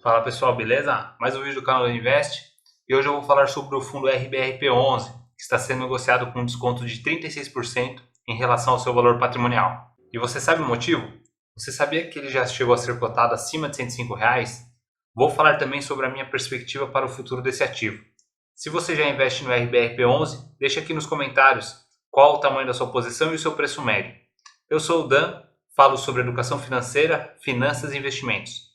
Fala pessoal, beleza? Mais um vídeo do canal do Invest e hoje eu vou falar sobre o fundo RBRP11 que está sendo negociado com um desconto de 36% em relação ao seu valor patrimonial. E você sabe o motivo? Você sabia que ele já chegou a ser cotado acima de R$ 105? Vou falar também sobre a minha perspectiva para o futuro desse ativo. Se você já investe no RBRP11, deixa aqui nos comentários qual o tamanho da sua posição e o seu preço médio. Eu sou o Dan, falo sobre educação financeira, finanças e investimentos.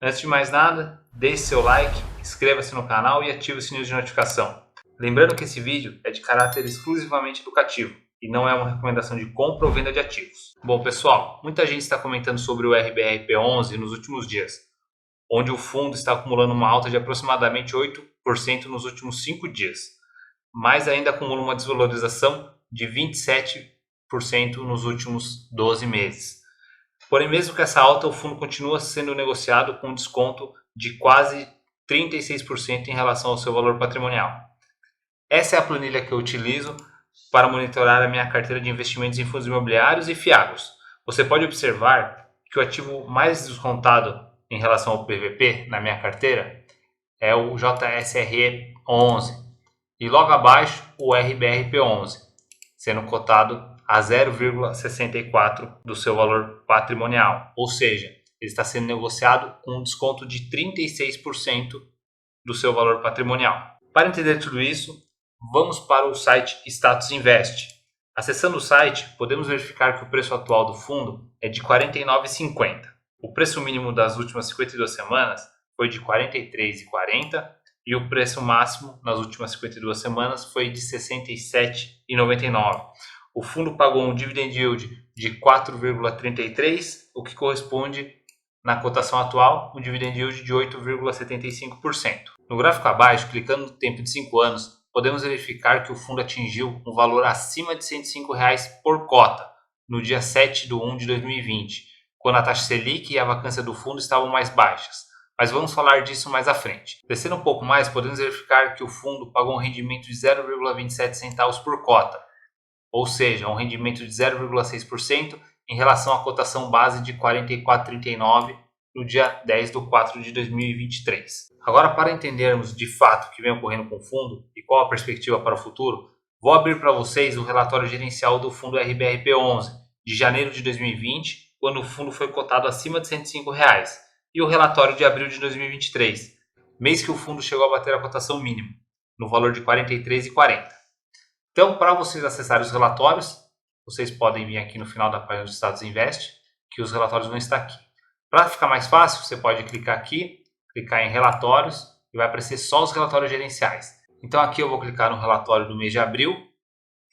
Antes de mais nada, deixe seu like, inscreva-se no canal e ative o sininho de notificação. Lembrando que esse vídeo é de caráter exclusivamente educativo e não é uma recomendação de compra ou venda de ativos. Bom pessoal, muita gente está comentando sobre o RBRP11 nos últimos dias, onde o fundo está acumulando uma alta de aproximadamente 8% nos últimos 5 dias, mas ainda acumula uma desvalorização de 27% nos últimos 12 meses. Porém, mesmo com essa alta, o fundo continua sendo negociado com um desconto de quase 36% em relação ao seu valor patrimonial. Essa é a planilha que eu utilizo para monitorar a minha carteira de investimentos em fundos imobiliários e fiagros. Você pode observar que o ativo mais descontado em relação ao PVP na minha carteira é o JSRE11 e logo abaixo o RBRP11, sendo cotado a 0,64 do seu valor patrimonial, ou seja, ele está sendo negociado com um desconto de 36% do seu valor patrimonial. Para entender tudo isso, vamos para o site Status Invest. Acessando o site, podemos verificar que o preço atual do fundo é de R$ 49,50. O preço mínimo das últimas 52 semanas foi de R$ 43,40 e o preço máximo nas últimas 52 semanas foi de R$ 67,99. O fundo pagou um dividend yield de 4,33, o que corresponde, na cotação atual, um dividend yield de 8,75%. No gráfico abaixo, clicando no tempo de 5 anos, podemos verificar que o fundo atingiu um valor acima de R$ 105 por cota no dia 7 de 1 de 2020, quando a taxa Selic e a vacância do fundo estavam mais baixas. Mas vamos falar disso mais à frente. Descendo um pouco mais, podemos verificar que o fundo pagou um rendimento de 0,27 centavos por cota, ou seja, um rendimento de 0,6% em relação à cotação base de R$ 44,39 no dia 10 de 4 de 2023. Agora, para entendermos de fato o que vem ocorrendo com o fundo e qual a perspectiva para o futuro, vou abrir para vocês o relatório gerencial do fundo RBRP11 de janeiro de 2020, quando o fundo foi cotado acima de R$ 105, e o relatório de abril de 2023, mês que o fundo chegou a bater a cotação mínima, no valor de R$ 43,40. Então, para vocês acessarem os relatórios, vocês podem vir aqui no final da página do Status Invest, que os relatórios vão estar aqui. Para ficar mais fácil, você pode clicar aqui, clicar em relatórios e vai aparecer só os relatórios gerenciais. Então aqui eu vou clicar no relatório do mês de abril,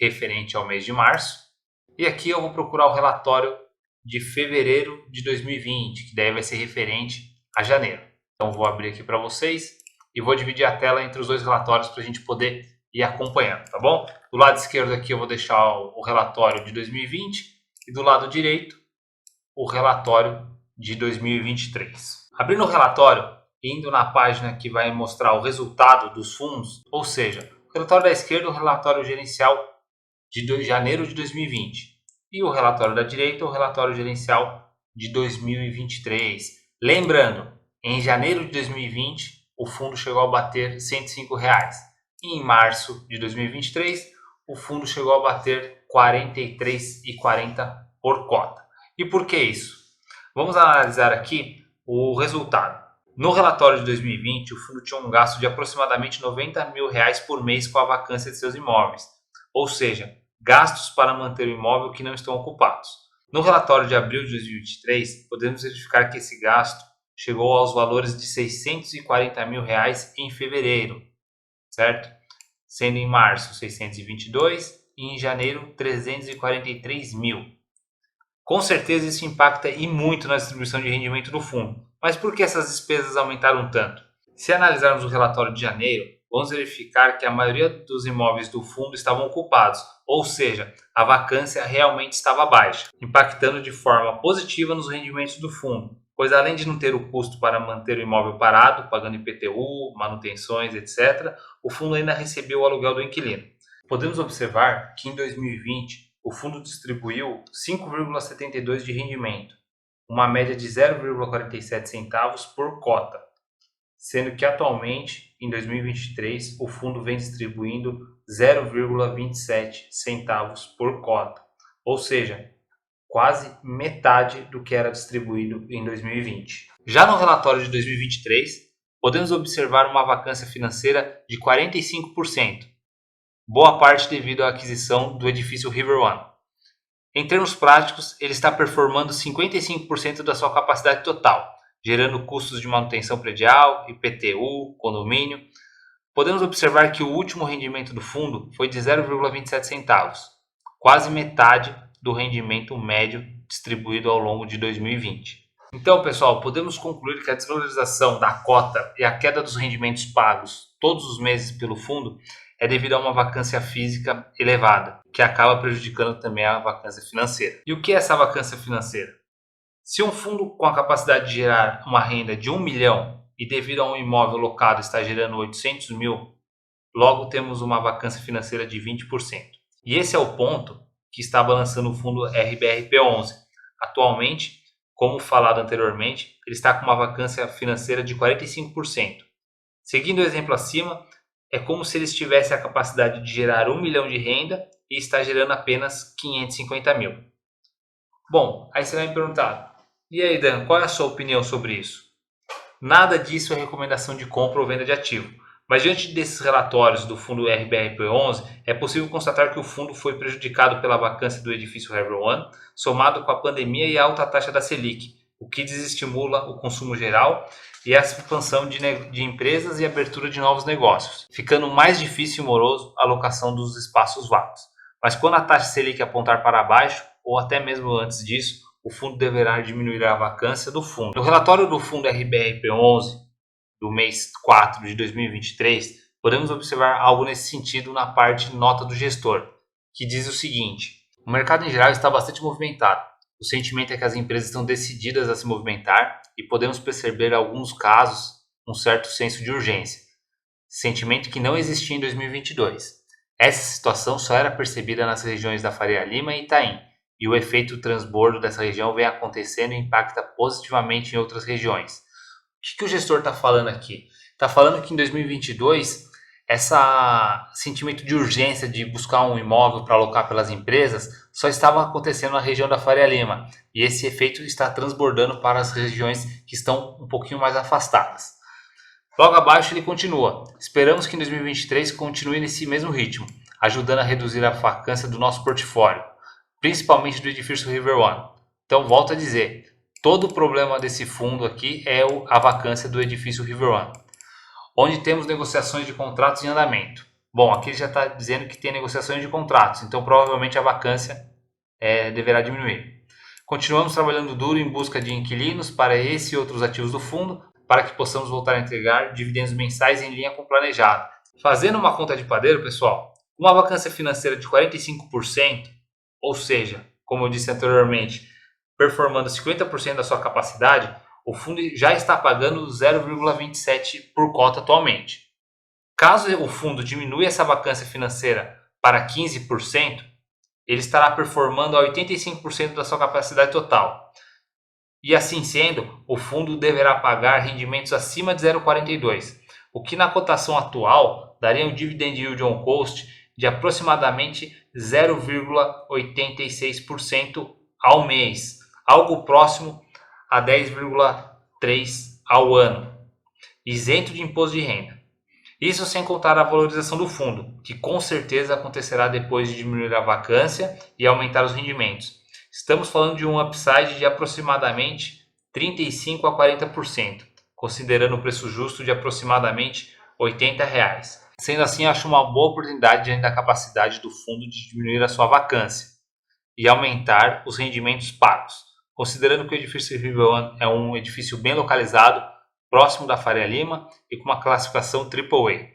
referente ao mês de março, e aqui eu vou procurar o relatório de fevereiro de 2020, que daí vai ser referente a janeiro. Então vou abrir aqui para vocês e vou dividir a tela entre os dois relatórios para a gente poder ir acompanhando, tá bom? Do lado esquerdo aqui eu vou deixar o relatório de 2020 e do lado direito o relatório de 2023. Abrindo o relatório, indo na página que vai mostrar o resultado dos fundos, ou seja, o relatório da esquerda é o relatório gerencial de janeiro de 2020 e o relatório da direita é o relatório gerencial de 2023. Lembrando, em janeiro de 2020 o fundo chegou a bater R$ 105. E em março de 2023, o fundo chegou a bater R$ 43,40 por cota. E por que isso? Vamos analisar aqui o resultado. No relatório de 2020, o fundo tinha um gasto de aproximadamente R$ 90 mil por mês com a vacância de seus imóveis, ou seja, gastos para manter o imóvel que não estão ocupados. No relatório de abril de 2023, podemos verificar que esse gasto chegou aos valores de R$ 640 mil em fevereiro, certo? Sendo em março 622 e em janeiro 343 mil. Com certeza isso impacta e muito na distribuição de rendimento do fundo. Mas por que essas despesas aumentaram tanto? Se analisarmos o relatório de janeiro, vamos verificar que a maioria dos imóveis do fundo estavam ocupados, ou seja, a vacância realmente estava baixa, impactando de forma positiva nos rendimentos do fundo, pois além de não ter o custo para manter o imóvel parado, pagando IPTU, manutenções, etc., o fundo ainda recebeu o aluguel do inquilino. Podemos observar que em 2020 o fundo distribuiu 5,72 de rendimento, uma média de 0,47 centavos por cota. sendo que atualmente, em 2023, o fundo vem distribuindo 0,27 centavos por cota, ou seja, quase metade do que era distribuído em 2020. Já no relatório de 2023, podemos observar uma vacância financeira de 45%, boa parte devido à aquisição do edifício River One. Em termos práticos, ele está performando 55% da sua capacidade total, gerando custos de manutenção predial, IPTU, condomínio. Podemos observar que o último rendimento do fundo foi de 0,27 centavos, quase metade do rendimento médio distribuído ao longo de 2020. Então, pessoal, podemos concluir que a desvalorização da cota e a queda dos rendimentos pagos todos os meses pelo fundo é devido a uma vacância física elevada, que acaba prejudicando também a vacância financeira. E o que é essa vacância financeira? Se um fundo com a capacidade de gerar uma renda de 1 milhão e devido a um imóvel locado está gerando 800 mil, logo temos uma vacância financeira de 20%. E esse é o ponto que está balançando o fundo RBRP11. Atualmente, como falado anteriormente, ele está com uma vacância financeira de 45%. Seguindo o exemplo acima, é como se ele tivesse a capacidade de gerar 1 milhão de renda e está gerando apenas 550 mil. Bom, aí você vai me perguntar, e aí Dan, qual é a sua opinião sobre isso? Nada disso é recomendação de compra ou venda de ativo, mas diante desses relatórios do fundo RBRP11, é possível constatar que o fundo foi prejudicado pela vacância do edifício River One, somado com a pandemia e a alta taxa da Selic, o que desestimula o consumo geral e a expansão de empresas e abertura de novos negócios, ficando mais difícil e moroso a alocação dos espaços vagos. Mas quando a taxa Selic apontar para baixo, ou até mesmo antes disso, o fundo deverá diminuir a vacância do fundo. No relatório do fundo RBRP11, do mês 4 de 2023, podemos observar algo nesse sentido na parte nota do gestor, que diz o seguinte: o mercado em geral está bastante movimentado. O sentimento é que as empresas estão decididas a se movimentar e podemos perceber em alguns casos um certo senso de urgência, sentimento que não existia em 2022. Essa situação só era percebida nas regiões da Faria Lima e Itaim, e o efeito transbordo dessa região vem acontecendo e impacta positivamente em outras regiões. O que o gestor está falando aqui? Está falando que em 2022, esse sentimento de urgência de buscar um imóvel para alocar pelas empresas só estava acontecendo na região da Faria Lima. E esse efeito está transbordando para as regiões que estão um pouquinho mais afastadas. Logo abaixo ele continua: esperamos que em 2023 continue nesse mesmo ritmo, ajudando a reduzir a vacância do nosso portfólio, principalmente do edifício River One. Então, volto a dizer, todo o problema desse fundo aqui é a vacância do edifício River One, onde temos negociações de contratos em andamento. Bom, aqui ele já está dizendo que tem negociações de contratos, então provavelmente a vacância deverá diminuir. Continuamos trabalhando duro em busca de inquilinos para esse e outros ativos do fundo, para que possamos voltar a entregar dividendos mensais em linha com o planejado. Fazendo uma conta de padeiro, pessoal, uma vacância financeira de 45%, ou seja, como eu disse anteriormente, performando 50% da sua capacidade, o fundo já está pagando 0,27 por cota atualmente. Caso o fundo diminua essa vacância financeira para 15%, ele estará performando a 85% da sua capacidade total. E assim sendo, o fundo deverá pagar rendimentos acima de 0,42, o que na cotação atual daria um dividend yield on cost de aproximadamente 0,86% ao mês, algo próximo a 10,3% ao ano, isento de imposto de renda. Isso sem contar a valorização do fundo, que com certeza acontecerá depois de diminuir a vacância e aumentar os rendimentos. Estamos falando de um upside de aproximadamente 35% a 40%, considerando o preço justo de aproximadamente R$ 80. Sendo assim, acho uma boa oportunidade diante da capacidade do fundo de diminuir a sua vacância e aumentar os rendimentos pagos. Considerando que o edifício River One é um edifício bem localizado, próximo da Faria Lima e com uma classificação AAA.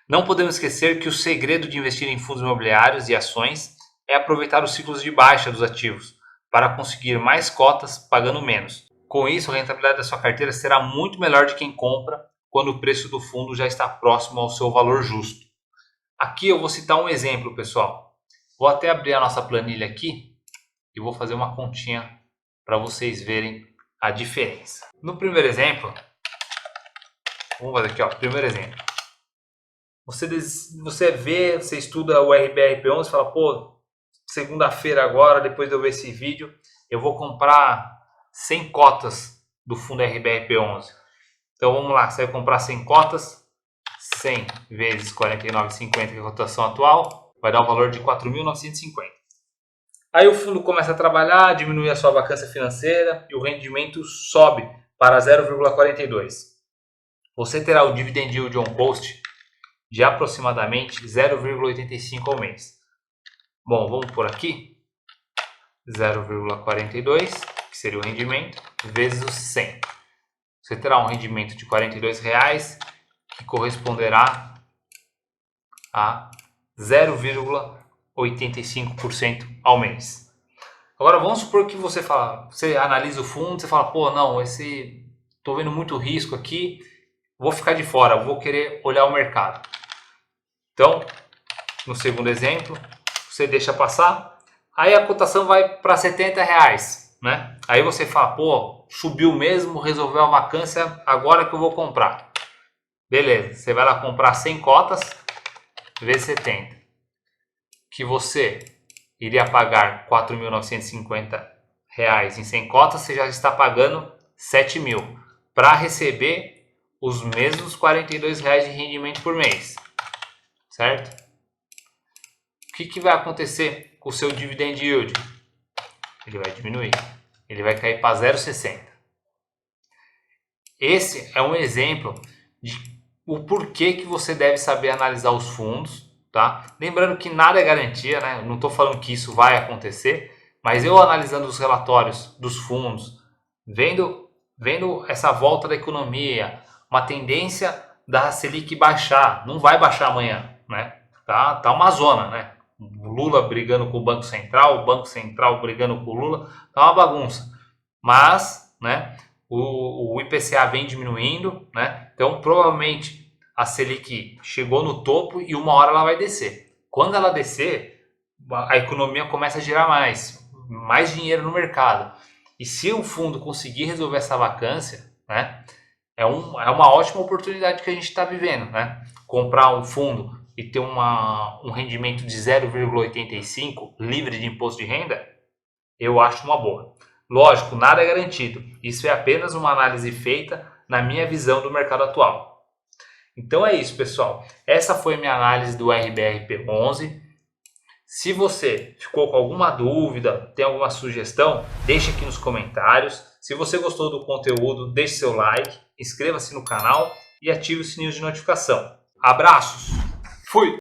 Não podemos esquecer que o segredo de investir em fundos imobiliários e ações é aproveitar os ciclos de baixa dos ativos para conseguir mais cotas pagando menos. Com isso, a rentabilidade da sua carteira será muito melhor de quem compra quando o preço do fundo já está próximo ao seu valor justo. Aqui eu vou citar um exemplo, pessoal. Vou até abrir a nossa planilha aqui e vou fazer uma continha para vocês verem a diferença. No primeiro exemplo, Vamos fazer aqui, ó, primeiro exemplo. Você estuda o RBRP11 e fala, pô, segunda-feira agora, depois de eu ver esse vídeo, eu vou comprar 100 cotas do fundo RBRP11. Então vamos lá, você vai comprar 100 cotas, 100 vezes 49,50, que é a cotação atual, vai dar o valor de 4.950. Aí o fundo começa a trabalhar, diminui a sua vacância financeira e o rendimento sobe para 0,42. Você terá o dividend yield on cost de aproximadamente 0,85 ao mês. Bom, vamos por aqui 0,42, que seria o rendimento, vezes os 100. Você terá um rendimento de R$ 42,00, que corresponderá a 0,85% ao mês. Agora vamos supor que você analisa o fundo, você fala, pô, não, tô vendo muito risco aqui, vou ficar de fora, vou querer olhar o mercado. Então, no segundo exemplo, você deixa passar, aí a cotação vai para R$ 70,00, né? Aí você fala, pô, subiu mesmo, resolveu a vacância, agora que eu vou comprar. Beleza, você vai lá comprar 100 cotas, vezes 70, que você iria pagar R$ 4.950 em 100 cotas, você já está pagando 7.000 para receber os mesmos R$ 42,00 de rendimento por mês, certo? O que vai acontecer com o seu dividend yield? Ele vai diminuir, ele vai cair para 0,60. Esse é um exemplo de o porquê que você deve saber analisar os fundos, tá? Lembrando que nada é garantia, né? Eu não estou falando que isso vai acontecer, mas eu analisando os relatórios dos fundos, vendo essa volta da economia, uma tendência da Selic baixar, não vai baixar amanhã, né? Tá uma zona, né? O Lula brigando com o Banco Central brigando com o Lula, tá uma bagunça. Mas, né? O IPCA vem diminuindo, né? Então provavelmente a Selic chegou no topo e uma hora ela vai descer. Quando ela descer, a economia começa a girar mais dinheiro no mercado. E se o fundo conseguir resolver essa vacância, né? É uma ótima oportunidade que a gente está vivendo, né? Comprar um fundo e ter um rendimento de 0,85 livre de imposto de renda, eu acho uma boa. Lógico, nada é garantido. Isso é apenas uma análise feita na minha visão do mercado atual. Então é isso, pessoal. Essa foi a minha análise do RBRP11. Se você ficou com alguma dúvida, tem alguma sugestão, deixe aqui nos comentários. Se você gostou do conteúdo, deixe seu like, inscreva-se no canal e ative o sininho de notificação. Abraços! Fui!